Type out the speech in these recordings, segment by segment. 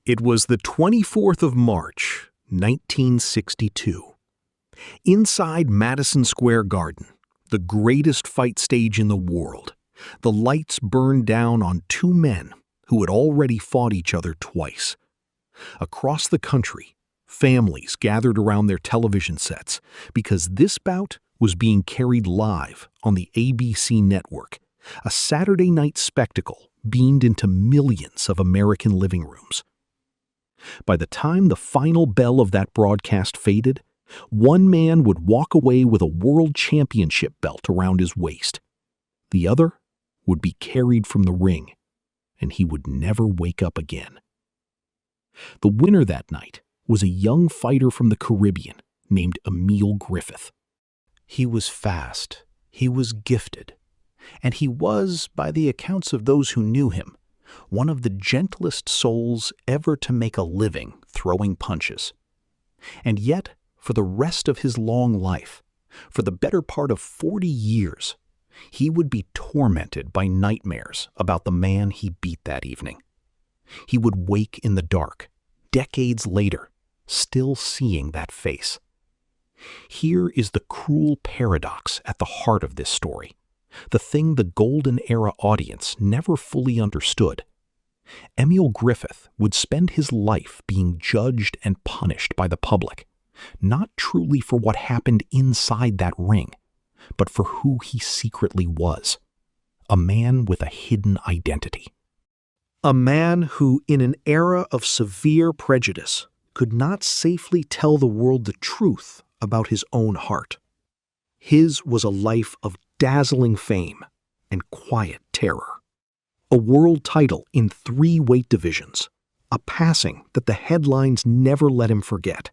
It was the 24th of March, 1962. Inside Madison Square Garden, the greatest fight stage in the world, the lights burned down on two men who had already fought each other twice. Across the country, families gathered around their television sets because this bout was being carried live on the ABC network, a Saturday night spectacle beamed into millions of American living rooms. By the time the final bell of that broadcast faded, one man would walk away with a world championship belt around his waist. The other would be carried from the ring, and he would never wake up again. The winner that night was a young fighter from the Caribbean named Emile Griffith. He was fast, he was gifted, and he was, by the accounts of those who knew him, one of the gentlest souls ever to make a living throwing punches. And yet, for the rest of his long life, for the better part of 40 years, he would be tormented by nightmares about the man he beat that evening. He would wake in the dark, decades later, still seeing that face. Here is the cruel paradox at the heart of this story, the thing the Golden Era audience never fully understood. Emile Griffith would spend his life being judged and punished by the public, not truly for what happened inside that ring, but for who he secretly was, a man with a hidden identity. A man who, in an era of severe prejudice, could not safely tell the world the truth about his own heart. His was a life of dazzling fame and quiet terror. A world title in 3 weight divisions, a passing that the headlines never let him forget.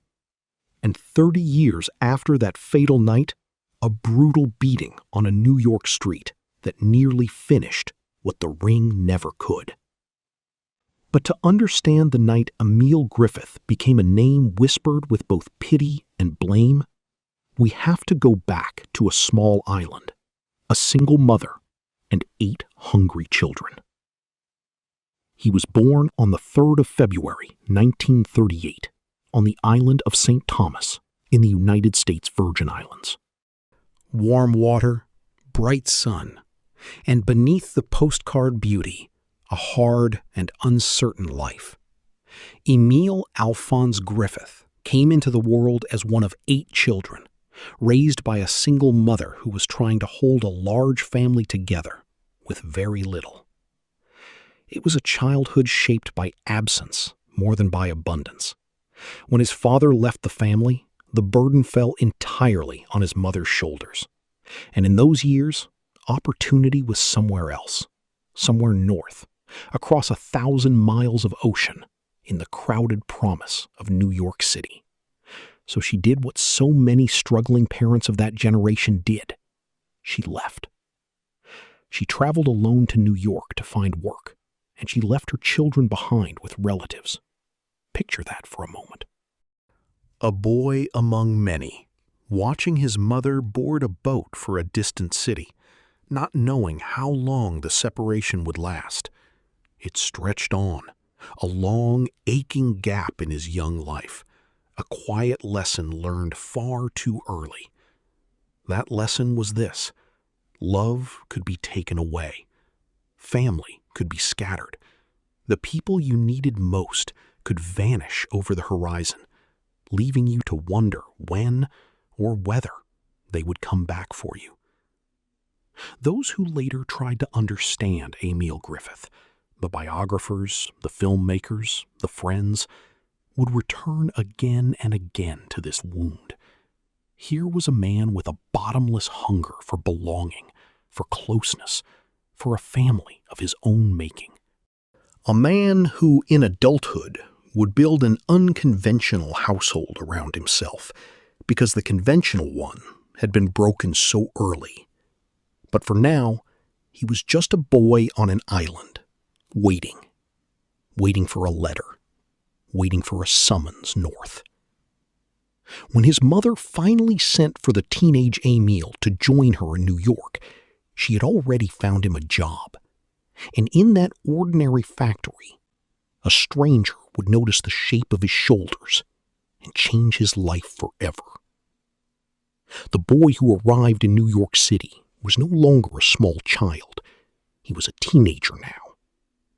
And 30 years after that fatal night, a brutal beating on a New York street that nearly finished what the ring never could. But to understand the night Emile Griffith became a name whispered with both pity and blame, we have to go back to a small island, a single mother, and 8 hungry children. He was born on the 3rd of February, 1938, on the island of St. Thomas in the United States Virgin Islands. Warm water, bright sun, and beneath the postcard beauty, a hard and uncertain life. Emile Alphonse Griffith came into the world as one of 8 children, raised by a single mother who was trying to hold a large family together with very little. It was a childhood shaped by absence more than by abundance. When his father left the family, the burden fell entirely on his mother's shoulders. And in those years, opportunity was somewhere else, somewhere north, across 1,000 miles of ocean, in the crowded promise of New York City. So she did what so many struggling parents of that generation did. She left. She traveled alone to New York to find work, and she left her children behind with relatives. Picture that for a moment. A boy among many, watching his mother board a boat for a distant city, not knowing how long the separation would last. It stretched on, a long, aching gap in his young life, a quiet lesson learned far too early. That lesson was this: love could be taken away. Family could be scattered. The people you needed most could vanish over the horizon, leaving you to wonder when or whether they would come back for you. Those who later tried to understand Emile Griffith, the biographers, the filmmakers, the friends, would return again and again to this wound. Here was a man with a bottomless hunger for belonging, for closeness, for a family of his own making. A man who, in adulthood, would build an unconventional household around himself, because the conventional one had been broken so early. But for now, he was just a boy on an island, waiting for a letter, waiting for a summons north. When his mother finally sent for the teenage Emile to join her in New York, she had already found him a job. And in that ordinary factory, a stranger would notice the shape of his shoulders and change his life forever. The boy who arrived in New York City was no longer a small child. He was a teenager now,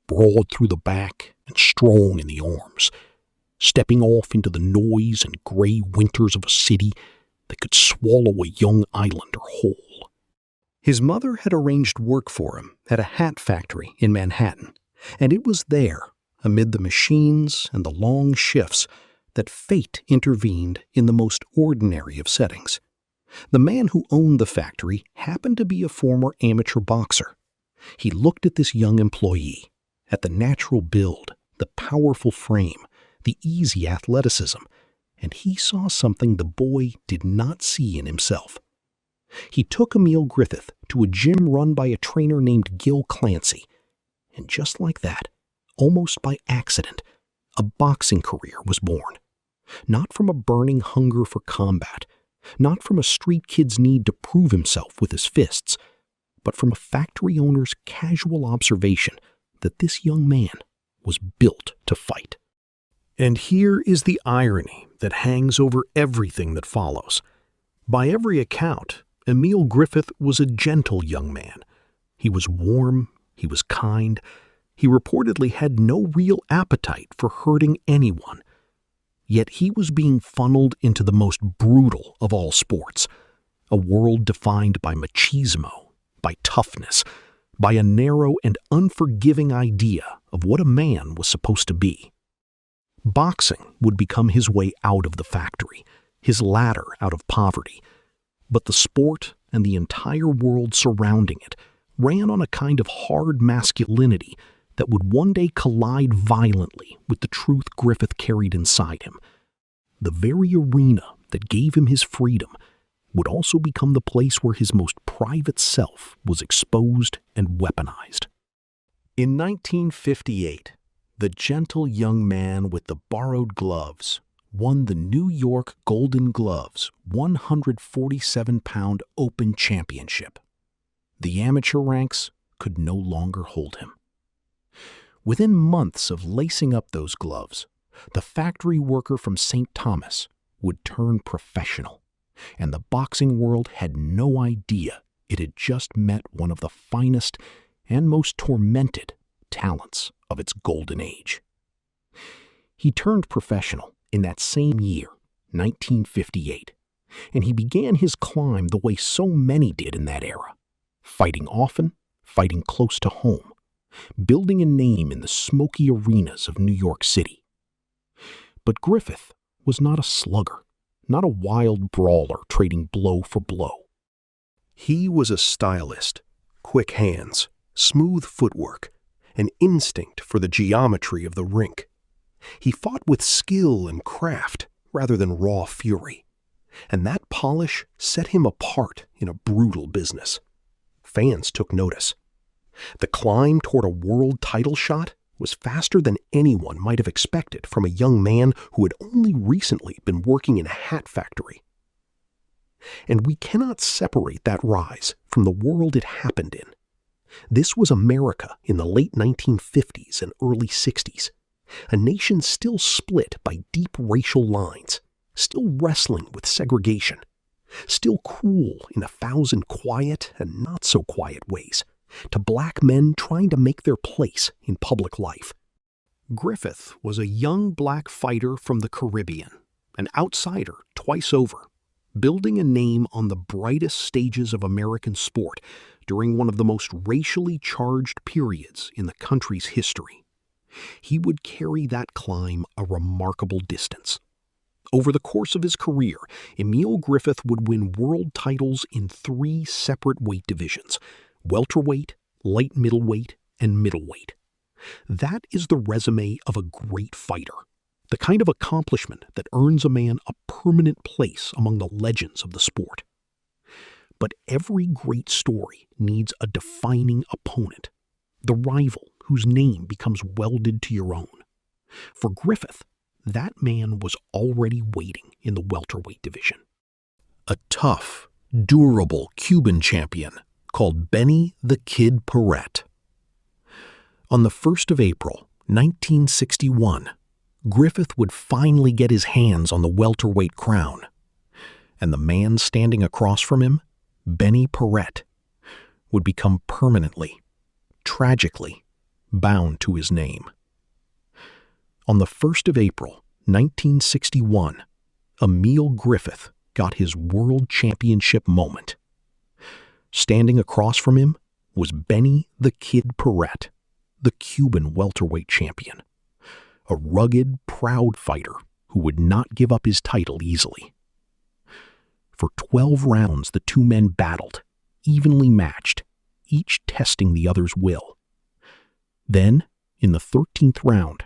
broad through the back and strong in the arms, stepping off into the noise and gray winters of a city that could swallow a young islander whole. His mother had arranged work for him at a hat factory in Manhattan, and it was there, amid the machines and the long shifts, that fate intervened in the most ordinary of settings. The man who owned the factory happened to be a former amateur boxer. He looked at this young employee, at the natural build, the powerful frame, the easy athleticism, and he saw something the boy did not see in himself. He took Emile Griffith to a gym run by a trainer named Gil Clancy, and just like that, almost by accident, a boxing career was born. Not from a burning hunger for combat, not from a street kid's need to prove himself with his fists, but from a factory owner's casual observation that this young man was built to fight. And here is the irony that hangs over everything that follows. By every account, Emile Griffith was a gentle young man. He was warm, he was kind, he reportedly had no real appetite for hurting anyone. Yet he was being funneled into the most brutal of all sports, a world defined by machismo, by toughness, by a narrow and unforgiving idea of what a man was supposed to be. Boxing would become his way out of the factory, his ladder out of poverty. But the sport and the entire world surrounding it ran on a kind of hard masculinity that would one day collide violently with the truth Griffith carried inside him. The very arena that gave him his freedom would also become the place where his most private self was exposed and weaponized. In 1958, the gentle young man with the borrowed gloves won the New York Golden Gloves 147-pound Open Championship. The amateur ranks could no longer hold him. Within months of lacing up those gloves, the factory worker from St. Thomas would turn professional, and the boxing world had no idea it had just met one of the finest and most tormented talents of its golden age. He turned professional in that same year, 1958, and he began his climb the way so many did in that era, fighting often, fighting close to home, building a name in the smoky arenas of New York City. But Griffith was not a slugger, not a wild brawler trading blow for blow. He was a stylist, quick hands, smooth footwork, an instinct for the geometry of the rink. He fought with skill and craft rather than raw fury, and that polish set him apart in a brutal business. Fans took notice. The climb toward a world title shot was faster than anyone might have expected from a young man who had only recently been working in a hat factory. And we cannot separate that rise from the world it happened in. This was America in the late 1950s and early 60s, a nation still split by deep racial lines, still wrestling with segregation, still cruel in 1,000 quiet and not-so-quiet ways to black men trying to make their place in public life. Griffith was a young black fighter from the Caribbean, an outsider twice over, building a name on the brightest stages of American sport during one of the most racially charged periods in the country's history. He would carry that climb a remarkable distance. Over the course of his career, Emile Griffith would win world titles in 3 separate weight divisions: welterweight, light middleweight, and middleweight. That is the resume of a great fighter, the kind of accomplishment that earns a man a permanent place among the legends of the sport. But every great story needs a defining opponent, the rival whose name becomes welded to your own. For Griffith, that man was already waiting in the welterweight division. A tough, durable Cuban champion called Benny the Kid Paret. On the 1st of April, 1961, Griffith would finally get his hands on the welterweight crown. And the man standing across from him, Benny Paret, would become permanently, tragically, bound to his name. On the 1st of April, 1961, Emile Griffith got his world championship moment. Standing across from him was Benny the Kid Paret, the Cuban welterweight champion, a rugged, proud fighter who would not give up his title easily. For 12 rounds, the two men battled, evenly matched, each testing the other's will. Then, in the 13th round,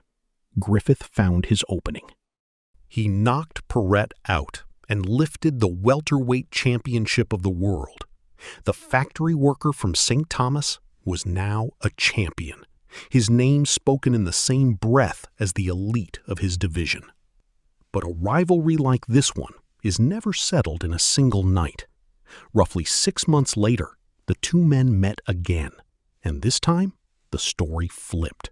Griffith found his opening. He knocked Paret out and lifted the welterweight championship of the world. The factory worker from St. Thomas was now a champion, his name spoken in the same breath as the elite of his division. But a rivalry like this one is never settled in a single night. Roughly 6 months later, the two men met again, and this time, the story flipped.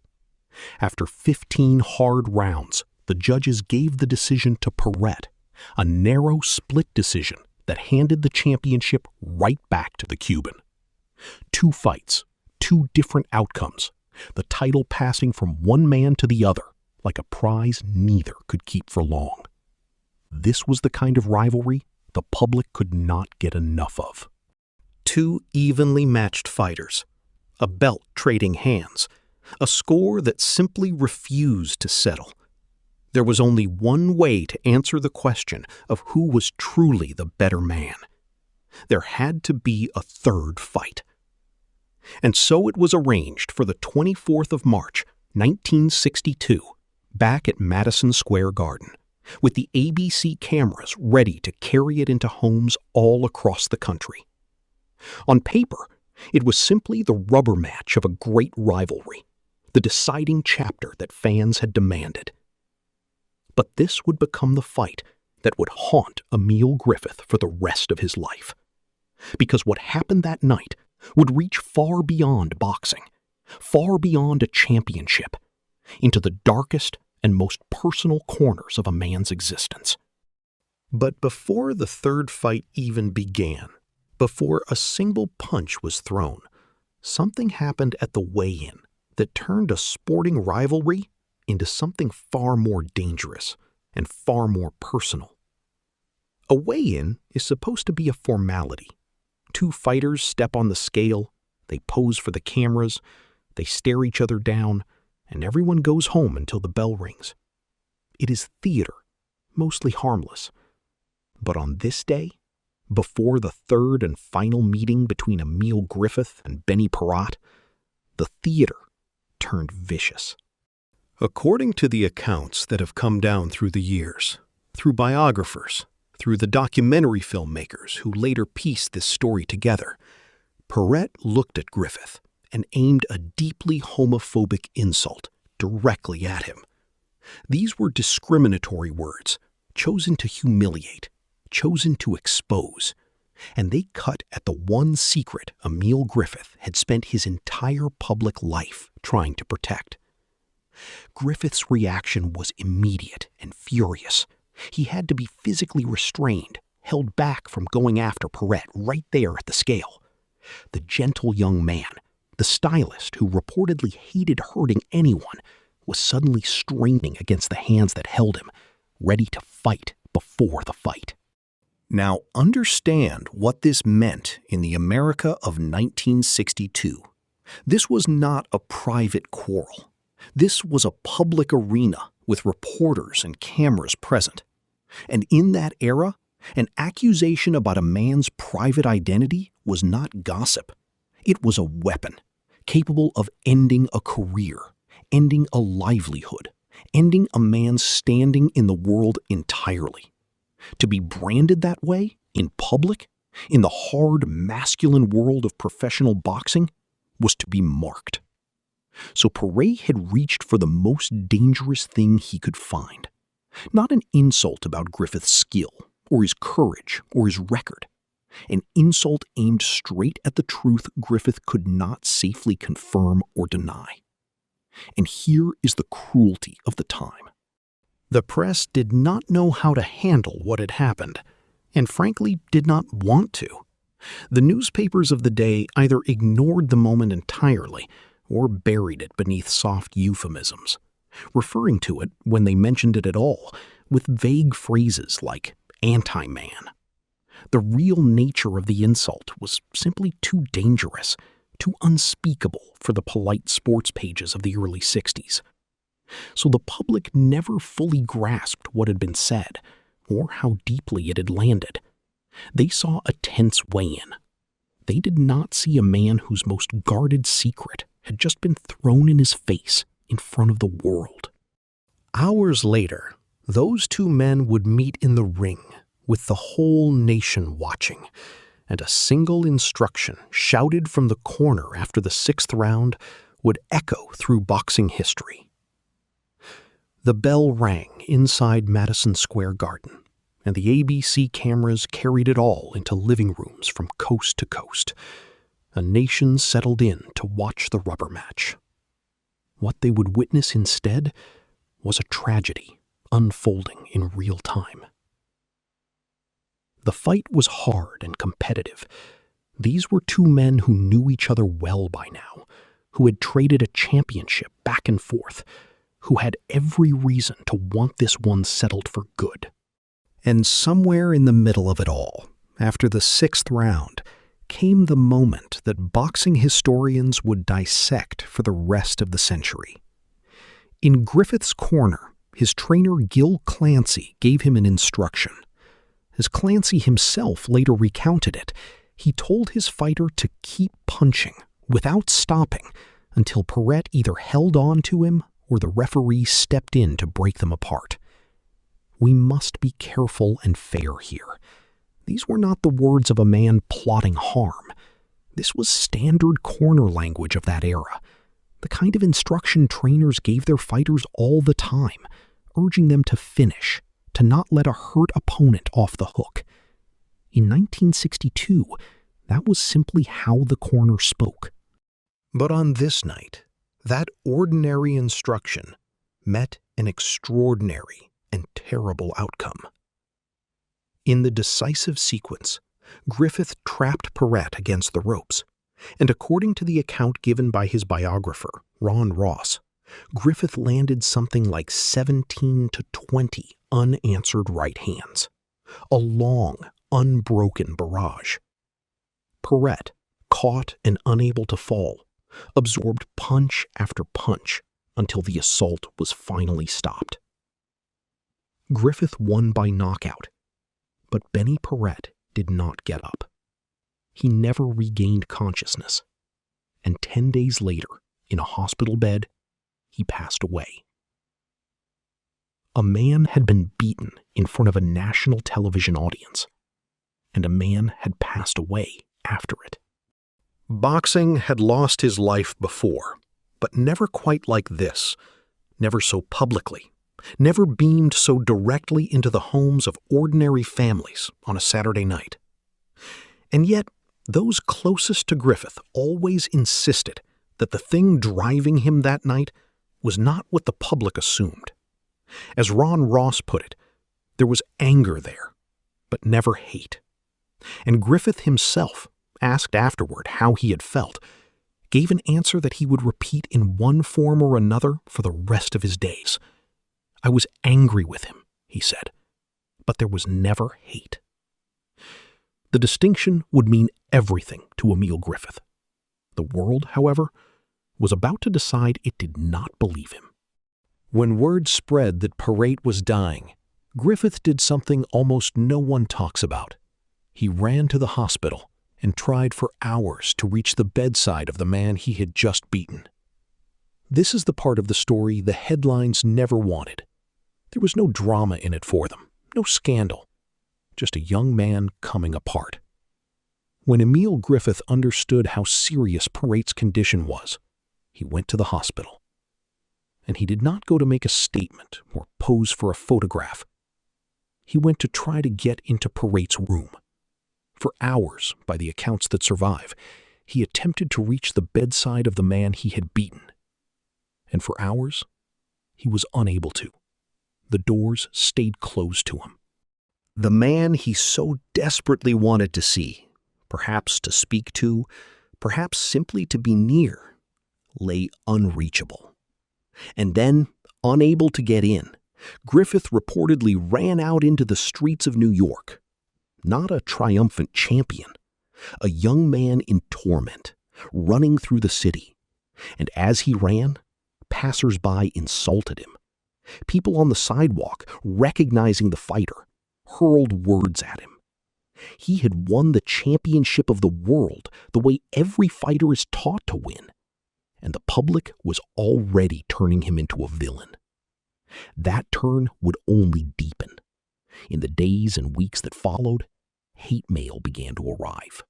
After 15 hard rounds, the judges gave the decision to Paret, a narrow split decision that handed the championship right back to the Cuban. 2 fights, 2 different outcomes, the title passing from one man to the other like a prize neither could keep for long. This was the kind of rivalry the public could not get enough of. 2 evenly matched fighters, a belt trading hands, a score that simply refused to settle. There was only one way to answer the question of who was truly the better man. There had to be a third fight. And so it was arranged for the 24th of March, 1962, back at Madison Square Garden, with the ABC cameras ready to carry it into homes all across the country. On paper, it was simply the rubber match of a great rivalry, the deciding chapter that fans had demanded. But this would become the fight that would haunt Emile Griffith for the rest of his life. Because what happened that night would reach far beyond boxing, far beyond a championship, into the darkest and most personal corners of a man's existence. But before the third fight even began, before a single punch was thrown, something happened at the weigh-in that turned a sporting rivalry into something far more dangerous and far more personal. A weigh-in is supposed to be a formality. 2 fighters step on the scale, they pose for the cameras, they stare each other down, and everyone goes home until the bell rings. It is theater, mostly harmless. But on this day, before the third and final meeting between Emile Griffith and Benny Paret, the theater turned vicious. According to the accounts that have come down through the years, through biographers, through the documentary filmmakers who later pieced this story together, Paret looked at Griffith and aimed a deeply homophobic insult directly at him. These were discriminatory words, chosen to humiliate, chosen to expose, and they cut at the one secret Emile Griffith had spent his entire public life trying to protect. Griffith's reaction was immediate and furious. He had to be physically restrained, held back from going after Paret right there at the scale. The gentle young man, the stylist who reportedly hated hurting anyone, was suddenly straining against the hands that held him, ready to fight before the fight. Now understand what this meant in the America of 1962. This was not a private quarrel. This was a public arena with reporters and cameras present. And in that era, an accusation about a man's private identity was not gossip. It was a weapon, capable of ending a career, ending a livelihood, ending a man's standing in the world entirely. To be branded that way, in public, in the hard, masculine world of professional boxing, was to be marked. So Paret had reached for the most dangerous thing he could find. Not an insult about Griffith's skill, or his courage, or his record. An insult aimed straight at the truth Griffith could not safely confirm or deny. And here is the cruelty of the time. The press did not know how to handle what had happened, and frankly did not want to. The newspapers of the day either ignored the moment entirely or buried it beneath soft euphemisms, referring to it, when they mentioned it at all, with vague phrases like anti-man. The real nature of the insult was simply too dangerous, too unspeakable for the polite sports pages of the early 60s. So the public never fully grasped what had been said, or how deeply it had landed. They saw a tense weigh-in. They did not see a man whose most guarded secret had just been thrown in his face in front of the world. Hours later, those two men would meet in the ring, with the whole nation watching, and a single instruction shouted from the corner after the 6th round would echo through boxing history. The bell rang inside Madison Square Garden, and the ABC cameras carried it all into living rooms from coast to coast. A nation settled in to watch the rubber match. What they would witness instead was a tragedy unfolding in real time. The fight was hard and competitive. These were two men who knew each other well by now, who had traded a championship back and forth, who had every reason to want this one settled for good. And somewhere in the middle of it all, after the 6th round, came the moment that boxing historians would dissect for the rest of the century. In Griffith's corner, his trainer Gil Clancy gave him an instruction. As Clancy himself later recounted it, he told his fighter to keep punching without stopping until Paret either held on to him or the referee stepped in to break them apart. We must be careful and fair here. These were not the words of a man plotting harm. This was standard corner language of that era, the kind of instruction trainers gave their fighters all the time, urging them to finish, to not let a hurt opponent off the hook. In 1962, that was simply how the corner spoke. But on this night, that ordinary instruction met an extraordinary and terrible outcome. In the decisive sequence, Griffith trapped Paret against the ropes, and according to the account given by his biographer, Ron Ross, Griffith landed something like 17 to 20 unanswered right hands, a long, unbroken barrage. Paret, caught and unable to fall, absorbed punch after punch until the assault was finally stopped. Griffith won by knockout, but Benny Paret did not get up. He never regained consciousness, and 10 days later, in a hospital bed, he passed away. A man had been beaten in front of a national television audience, and a man had passed away after it. Boxing had lost his life before, but never quite like this, never so publicly, never beamed so directly into the homes of ordinary families on a Saturday night. And yet, those closest to Griffith always insisted that the thing driving him that night was not what the public assumed. As Ron Ross put it, there was anger there, but never hate. And Griffith himself, asked afterward how he had felt, gave an answer that he would repeat in one form or another for the rest of his days. "I was angry with him," he said, "but there was never hate." The distinction would mean everything to Emile Griffith. The world, however, was about to decide it did not believe him. When word spread that Paret was dying, Griffith did something almost no one talks about. He ran to the hospital and tried for hours to reach the bedside of the man he had just beaten. This is the part of the story the headlines never wanted. There was no drama in it for them, no scandal, just a young man coming apart. When Emile Griffith understood how serious Paret's condition was, he went to the hospital. And he did not go to make a statement or pose for a photograph. He went to try to get into Paret's room. For hours, by the accounts that survive, he attempted to reach the bedside of the man he had beaten. And for hours, he was unable to. the doors stayed closed to him. The man he so desperately wanted to see, perhaps to speak to, perhaps simply to be near, lay unreachable. And then, unable to get in, Griffith reportedly ran out into the streets of New York. Not a triumphant champion, a young man in torment, running through the city. And as he ran, passers-by insulted him. People on the sidewalk, recognizing the fighter, hurled words at him. He had won the championship of the world the way every fighter is taught to win, and the public was already turning him into a villain. That turn would only deepen. In the days and weeks that followed, hate mail began to arrive.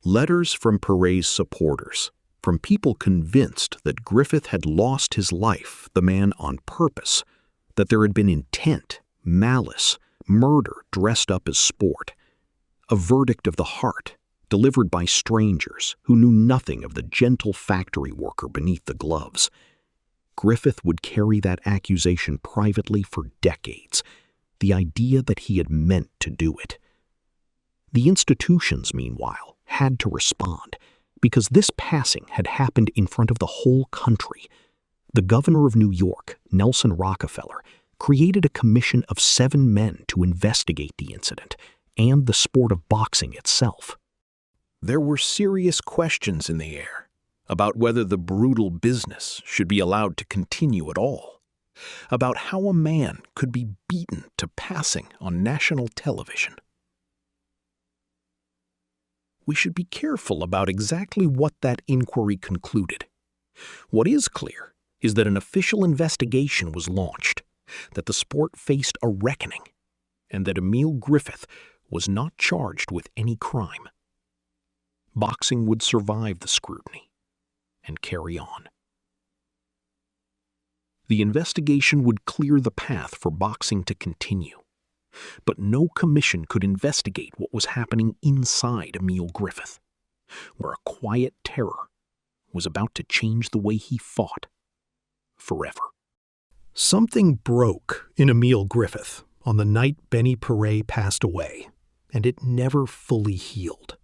Letters from Paret's supporters, from people convinced that Griffith had lost his life, the man on purpose, that there had been intent, malice, murder dressed up as sport. A verdict of the heart, delivered by strangers who knew nothing of the gentle factory worker beneath the gloves. Griffith would carry that accusation privately for decades, the idea that he had meant to do it. The institutions, meanwhile, had to respond, because this passing had happened in front of the whole country. The governor of New York, Nelson Rockefeller, created a commission of 7 men to investigate the incident and the sport of boxing itself. There were serious questions in the air about whether the brutal business should be allowed to continue at all, about how a man could be beaten to passing on national television. We should be careful about exactly what that inquiry concluded. What is clear is that an official investigation was launched, that the sport faced a reckoning, and that Emile Griffith was not charged with any crime. Boxing would survive the scrutiny and carry on. The investigation would clear the path for boxing to continue, but no commission could investigate what was happening inside Emile Griffith, where a quiet terror was about to change the way he fought forever. Something broke in Emile Griffith on the night Benny Paret passed away, and it never fully healed.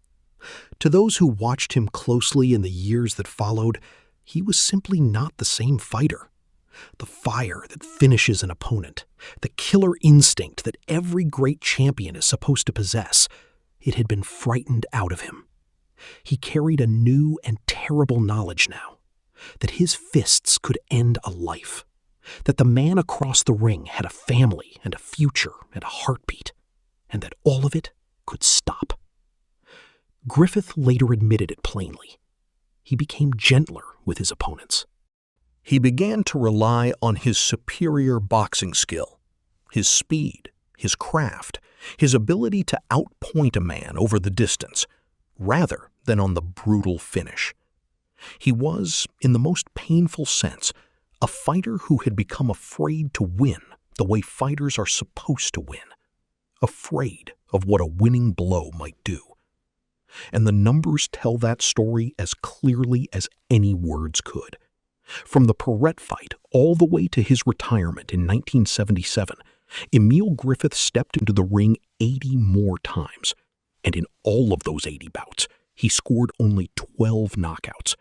To those who watched him closely in the years that followed, he was simply not the same fighter. The fire that finishes an opponent, the killer instinct that every great champion is supposed to possess, it had been frightened out of him. He carried a new and terrible knowledge now, that his fists could end a life, that the man across the ring had a family and a future and a heartbeat, and that all of it could stop. Griffith later admitted it plainly. He became gentler with his opponents. He began to rely on his superior boxing skill, his speed, his craft, his ability to outpoint a man over the distance, rather than on the brutal finish. He was, in the most painful sense, a fighter who had become afraid to win the way fighters are supposed to win, afraid of what a winning blow might do. And the numbers tell that story as clearly as any words could. From the Paret fight all the way to his retirement in 1977, Emile Griffith stepped into the ring 80 more times, and in all of those 80 bouts, he scored only 12 knockouts.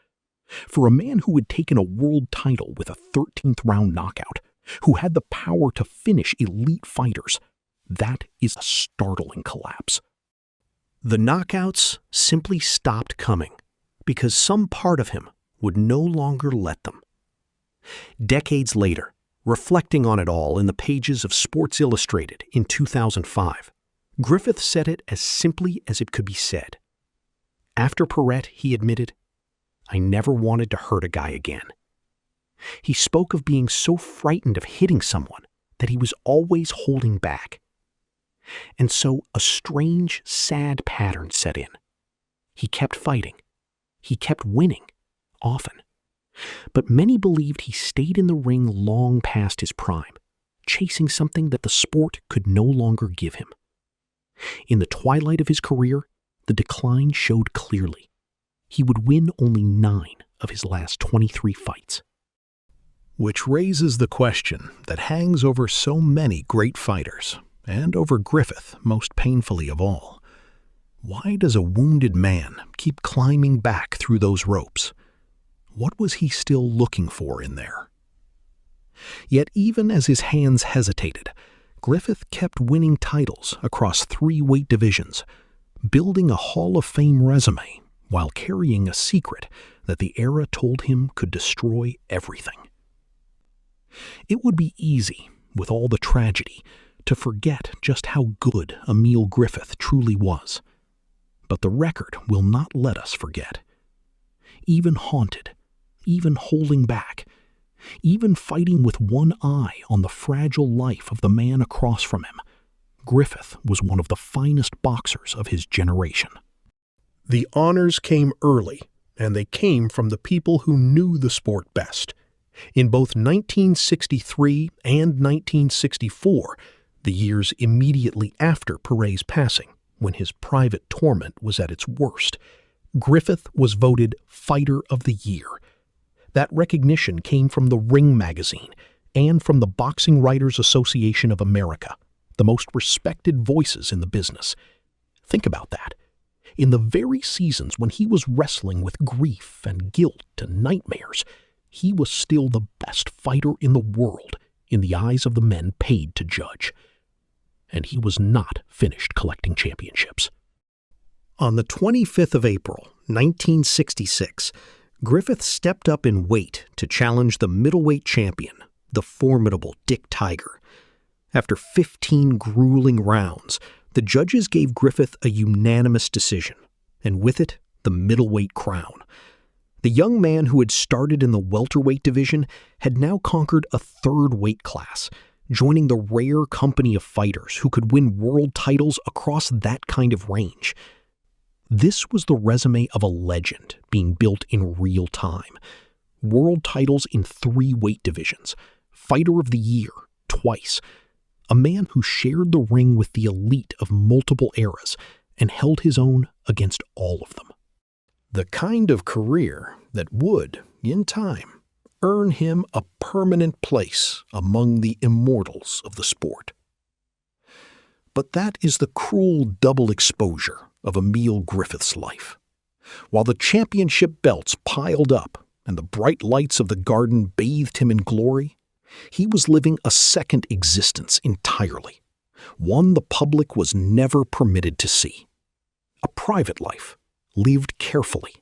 For a man who had taken a world title with a 13th round knockout, who had the power to finish elite fighters, that is a startling collapse. The knockouts simply stopped coming because some part of him would no longer let them. Decades later, reflecting on it all in the pages of Sports Illustrated in 2005, Griffith said it as simply as it could be said. After Paret, he admitted, "I never wanted to hurt a guy again." He spoke of being so frightened of hitting someone that he was always holding back. And so a strange, sad pattern set in. He kept fighting. He kept winning, often. But many believed he stayed in the ring long past his prime, chasing something that the sport could no longer give him. In the twilight of his career, the decline showed clearly. He would win only 9 of his last 23 fights. Which raises the question that hangs over so many great fighters, and over Griffith most painfully of all. Why does a wounded man keep climbing back through those ropes? What was he still looking for in there? Yet even as his hands hesitated, Griffith kept winning titles across 3 weight divisions, building a Hall of Fame resume while carrying a secret that the era told him could destroy everything. It would be easy, with all the tragedy, to forget just how good Emile Griffith truly was. But the record will not let us forget. Even haunted, even holding back, even fighting with one eye on the fragile life of the man across from him, Griffith was one of the finest boxers of his generation. The honors came early, and they came from the people who knew the sport best. In both 1963 and 1964, the years immediately after Paret's passing, when his private torment was at its worst, Griffith was voted Fighter of the Year. That recognition came from the Ring magazine and from the Boxing Writers Association of America, the most respected voices in the business. Think about that. In the very seasons when he was wrestling with grief and guilt and nightmares, he was still the best fighter in the world in the eyes of the men paid to judge. And he was not finished collecting championships. On the 25th of April, 1966, Griffith stepped up in weight to challenge the middleweight champion, the formidable Dick Tiger. After 15 grueling rounds, the judges gave Griffith a unanimous decision, and with it, the middleweight crown. The young man who had started in the welterweight division had now conquered a 3rd weight class, joining the rare company of fighters who could win world titles across that kind of range. This was the resume of a legend being built in real time. World titles in 3 weight divisions, Fighter of the Year twice, a man who shared the ring with the elite of multiple eras and held his own against all of them. The kind of career that would, in time, earn him a permanent place among the immortals of the sport. But that is the cruel double exposure of Emile Griffith's life. While the championship belts piled up and the bright lights of the Garden bathed him in glory, he was living a second existence entirely, one the public was never permitted to see. A private life, lived carefully,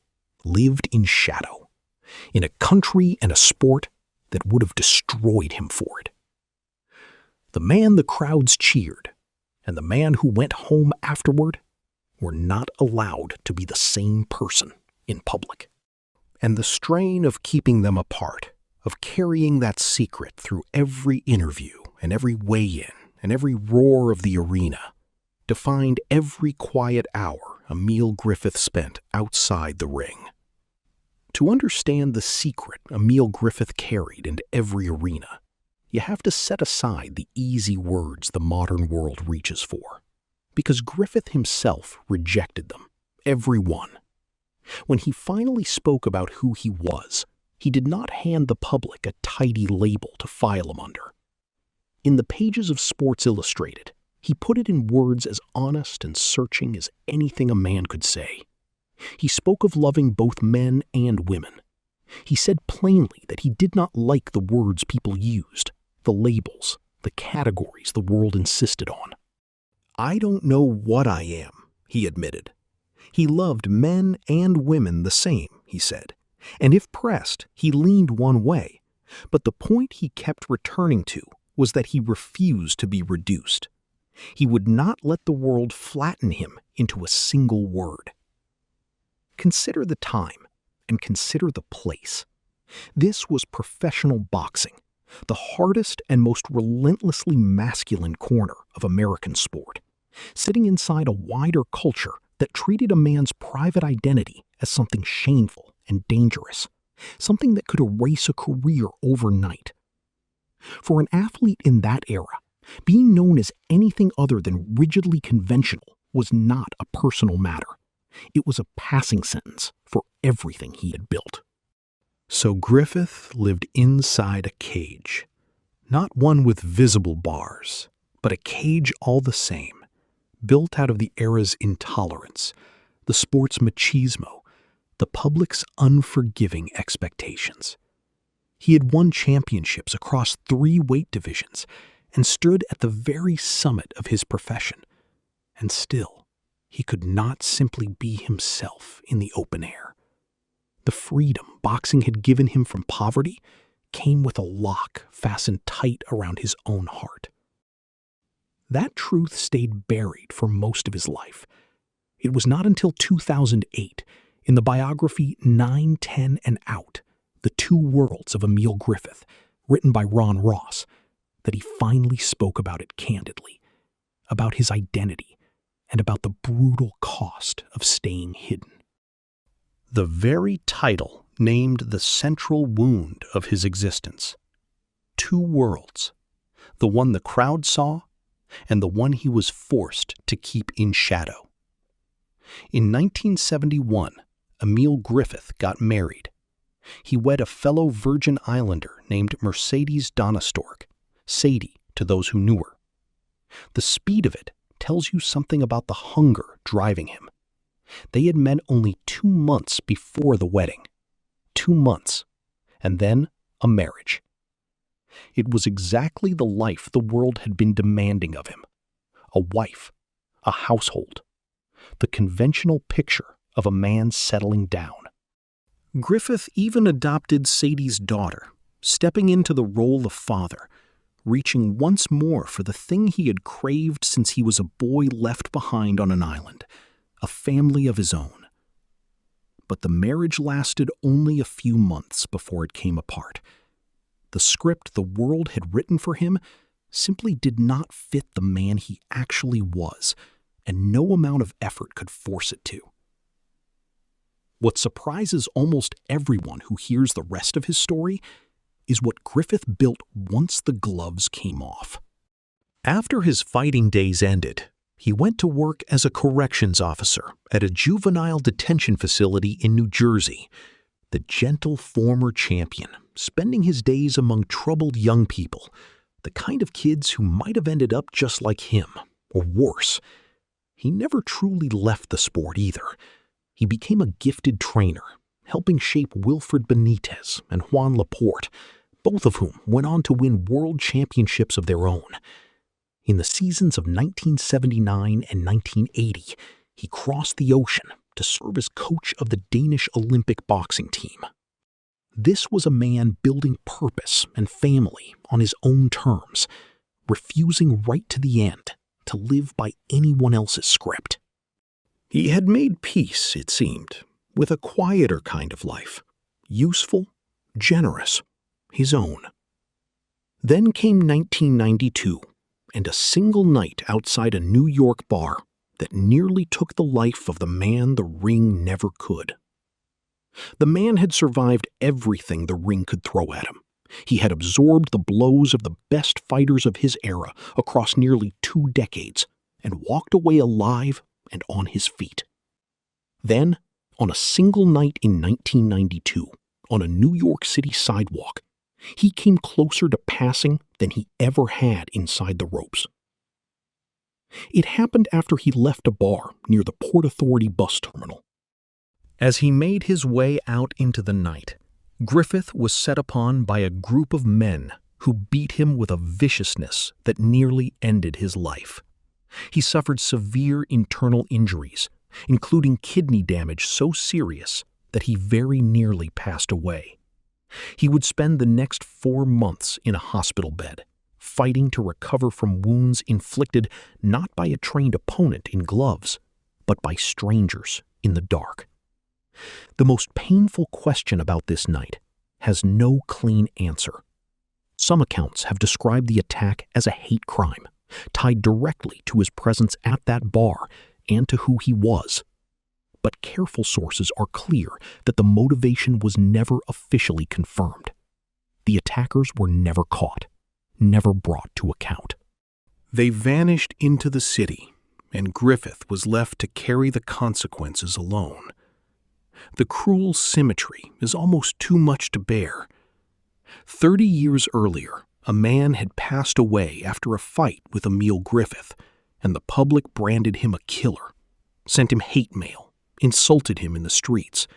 lived in shadow, in a country and a sport that would have destroyed him for it. The man the crowds cheered and the man who went home afterward were not allowed to be the same person in public. And the strain of keeping them apart, of carrying that secret through every interview and every weigh-in and every roar of the arena, defined every quiet hour Emile Griffith spent outside the ring. To understand the secret Emile Griffith carried into every arena, you have to set aside the easy words the modern world reaches for, because Griffith himself rejected them, every one. When he finally spoke about who he was, he did not hand the public a tidy label to file him under. In the pages of Sports Illustrated, he put it in words as honest and searching as anything a man could say. He spoke of loving both men and women. He said plainly that he did not like the words people used, the labels, the categories the world insisted on. "I don't know what I am," he admitted. He loved men and women the same, he said, and if pressed, he leaned one way. But the point he kept returning to was that he refused to be reduced. He would not let the world flatten him into a single word. Consider the time and consider the place. This was professional boxing, the hardest and most relentlessly masculine corner of American sport, sitting inside a wider culture that treated a man's private identity as something shameful and dangerous, something that could erase a career overnight. For an athlete in that era, being known as anything other than rigidly conventional was not a personal matter. It was a passing sentence for everything he had built. So Griffith lived inside a cage, not one with visible bars, but a cage all the same, built out of the era's intolerance, the sport's machismo, the public's unforgiving expectations. He had won championships across 3 weight divisions and stood at the very summit of his profession. And still, he could not simply be himself in the open air. The freedom boxing had given him from poverty came with a lock fastened tight around his own heart. That truth stayed buried for most of his life. It was not until 2008, in the biography 9, 10, and Out, The Two Worlds of Emile Griffith, written by Ron Ross, that he finally spoke about it candidly, about his identity, and about the brutal cost of staying hidden. The very title named the central wound of his existence. 2 worlds, the one the crowd saw and the one he was forced to keep in shadow. In 1971, Emile Griffith got married. He wed a fellow Virgin Islander named Mercedes Donistorg, Sadie to those who knew her. The speed of it tells you something about the hunger driving him. They had met only 2 months before the wedding. 2 months, and then a marriage. It was exactly the life the world had been demanding of him. A wife, a household, the conventional picture of a man settling down. Griffith even adopted Sadie's daughter, stepping into the role of father, reaching once more for the thing he had craved since he was a boy left behind on an island, a family of his own. But the marriage lasted only a few months before it came apart. The script the world had written for him simply did not fit the man he actually was, and no amount of effort could force it to. What surprises almost everyone who hears the rest of his story is what Griffith built once the gloves came off. After his fighting days ended, he went to work as a corrections officer at a juvenile detention facility in New Jersey. The gentle former champion, spending his days among troubled young people, the kind of kids who might have ended up just like him, or worse. He never truly left the sport either. He became a gifted trainer, helping shape Wilfred Benitez and Juan Laporte, both of whom went on to win world championships of their own. In the seasons of 1979 and 1980, he crossed the ocean to serve as coach of the Danish Olympic boxing team. This was a man building purpose and family on his own terms, refusing right to the end to live by anyone else's script. He had made peace, it seemed, with a quieter kind of life, useful, generous, his own. Then came 1992, and a single night outside a New York bar that nearly took the life of the man the ring never could. The man had survived everything the ring could throw at him. He had absorbed the blows of the best fighters of his era across nearly 2 decades and walked away alive and on his feet. Then, on a single night in 1992, on a New York City sidewalk, he came closer to passing than he ever had inside the ropes. It happened after he left a bar near the Port Authority bus terminal. As he made his way out into the night, Griffith was set upon by a group of men who beat him with a viciousness that nearly ended his life. He suffered severe internal injuries, including kidney damage so serious that he very nearly passed away. He would spend the next 4 months in a hospital bed, fighting to recover from wounds inflicted not by a trained opponent in gloves, but by strangers in the dark. The most painful question about this night has no clean answer. Some accounts have described the attack as a hate crime, tied directly to his presence at that bar and to who he was. But careful sources are clear that the motivation was never officially confirmed. The attackers were never caught, never brought to account. They vanished into the city, and Griffith was left to carry the consequences alone. The cruel symmetry is almost too much to bear. 30 years earlier, a man had passed away after a fight with Emile Griffith, and the public branded him a killer, sent him hate mail, insulted him in the streets.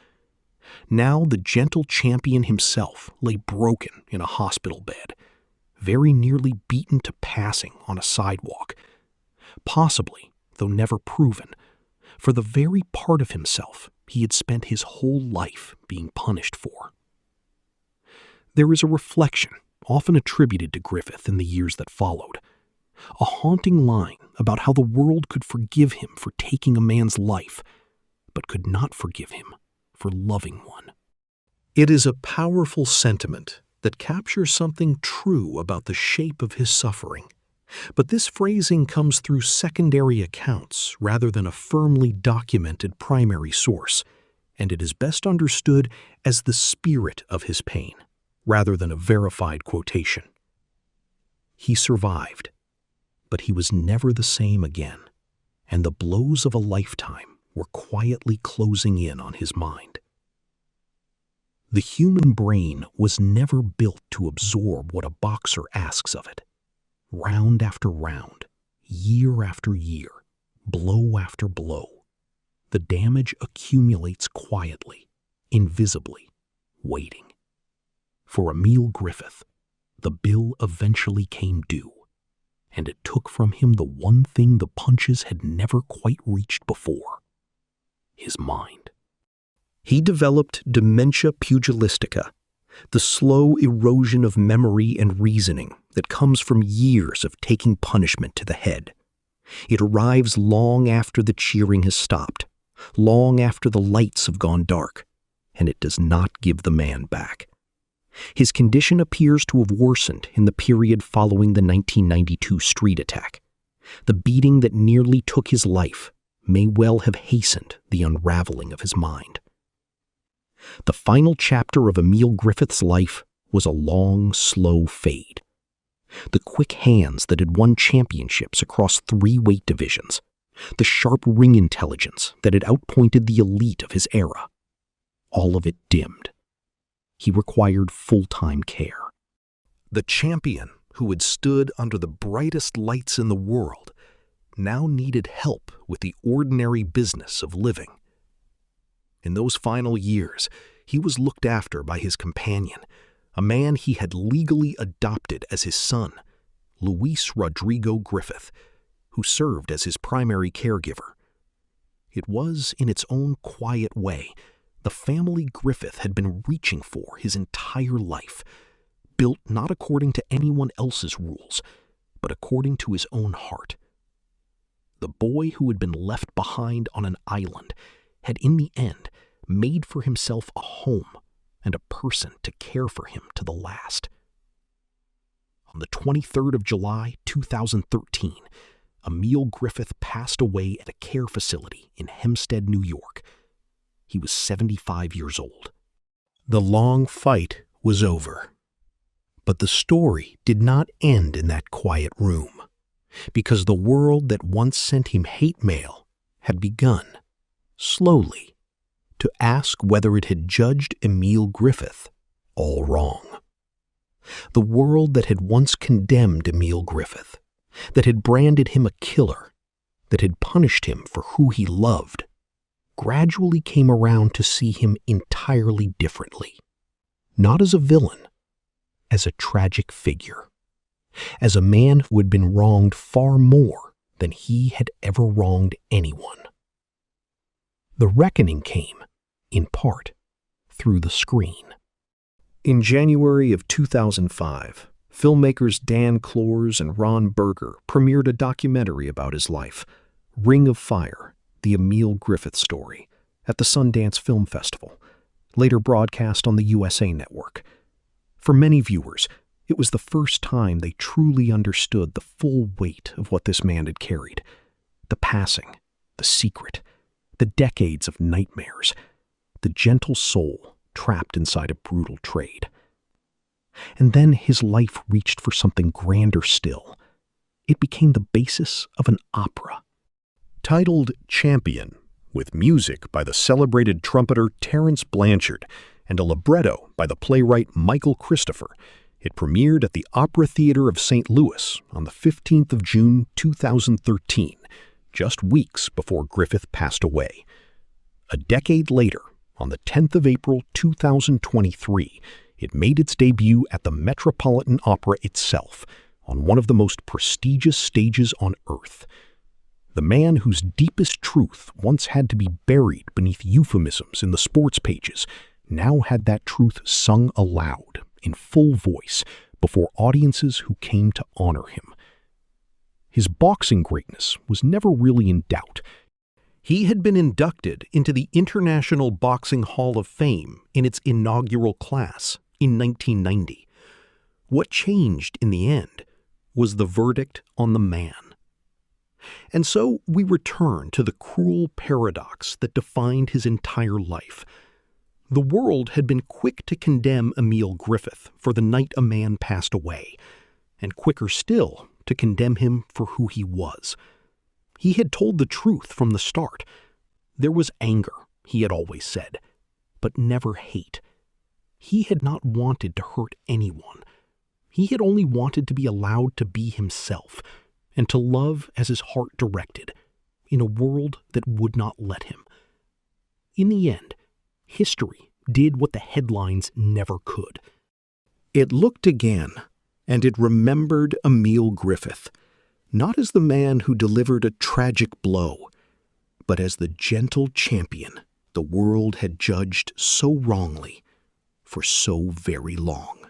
Now the gentle champion himself lay broken in a hospital bed, very nearly beaten to passing on a sidewalk. Possibly, though never proven, for the very part of himself he had spent his whole life being punished for. There is a reflection, often attributed to Griffith in the years that followed, a haunting line about how the world could forgive him for taking a man's life, but could not forgive him for loving one. It is a powerful sentiment that captures something true about the shape of his suffering, but this phrasing comes through secondary accounts rather than a firmly documented primary source, and it is best understood as the spirit of his pain, rather than a verified quotation. He survived, but he was never the same again, and the blows of a lifetime were quietly closing in on his mind. The human brain was never built to absorb what a boxer asks of it. Round after round, year after year, blow after blow, the damage accumulates quietly, invisibly, waiting. For Emile Griffith, the bill eventually came due, and it took from him the one thing the punches had never quite reached before: his mind. He developed dementia pugilistica, the slow erosion of memory and reasoning that comes from years of taking punishment to the head. It arrives long after the cheering has stopped, long after the lights have gone dark, and it does not give the man back. His condition appears to have worsened in the period following the 1992 street attack. The beating that nearly took his life may well have hastened the unraveling of his mind. The final chapter of Emile Griffith's life was a long, slow fade. The quick hands that had won championships across 3 weight divisions, the sharp ring intelligence that had outpointed the elite of his era, all of it dimmed. He required full-time care. The champion who had stood under the brightest lights in the world now needed help with the ordinary business of living. In those final years, he was looked after by his companion, a man he had legally adopted as his son, Luis Rodrigo Griffith, who served as his primary caregiver. It was, in its own quiet way, the family Griffith had been reaching for his entire life, built not according to anyone else's rules, but according to his own heart. The boy who had been left behind on an island had in the end made for himself a home and a person to care for him to the last. On the 23rd of July, 2013, Emile Griffith passed away at a care facility in Hempstead, New York. He was 75 years old. The long fight was over. But the story did not end in that quiet room, because the world that once sent him hate mail had begun, slowly, to ask whether it had judged Emile Griffith all wrong. The world that had once condemned Emile Griffith, that had branded him a killer, that had punished him for who he loved, gradually came around to see him entirely differently, not as a villain, as a tragic figure, as a man who had been wronged far more than he had ever wronged anyone. The reckoning came, in part, through the screen. In January of 2005, filmmakers Dan Klors and Ron Berger premiered a documentary about his life, Ring of Fire, the Emile Griffith Story, at the Sundance Film Festival, later broadcast on the USA Network. For many viewers, it was the first time they truly understood the full weight of what this man had carried. The passing, the secret, the decades of nightmares, the gentle soul trapped inside a brutal trade. And then his life reached for something grander still. It became the basis of an opera. Titled Champion, with music by the celebrated trumpeter Terence Blanchard and a libretto by the playwright Michael Christopher. It premiered at the Opera Theater of St. Louis on the 15th of June, 2013, just weeks before Griffith passed away. A decade later, on the 10th of April, 2023, it made its debut at the Metropolitan Opera itself, on one of the most prestigious stages on earth. The man whose deepest truth once had to be buried beneath euphemisms in the sports pages now had that truth sung aloud, in full voice, before audiences who came to honor him. His boxing greatness was never really in doubt. He had been inducted into the International Boxing Hall of Fame in its inaugural class in 1990. What changed in the end was the verdict on the man. And so we return to the cruel paradox that defined his entire life. The world had been quick to condemn Emile Griffith for the night a man passed away, and quicker still to condemn him for who he was. He had told the truth from the start. There was anger, he had always said, but never hate. He had not wanted to hurt anyone. He had only wanted to be allowed to be himself and to love as his heart directed, in a world that would not let him. In the end, history did what the headlines never could. It looked again, and it remembered Emile Griffith, not as the man who delivered a tragic blow, but as the gentle champion the world had judged so wrongly for so very long.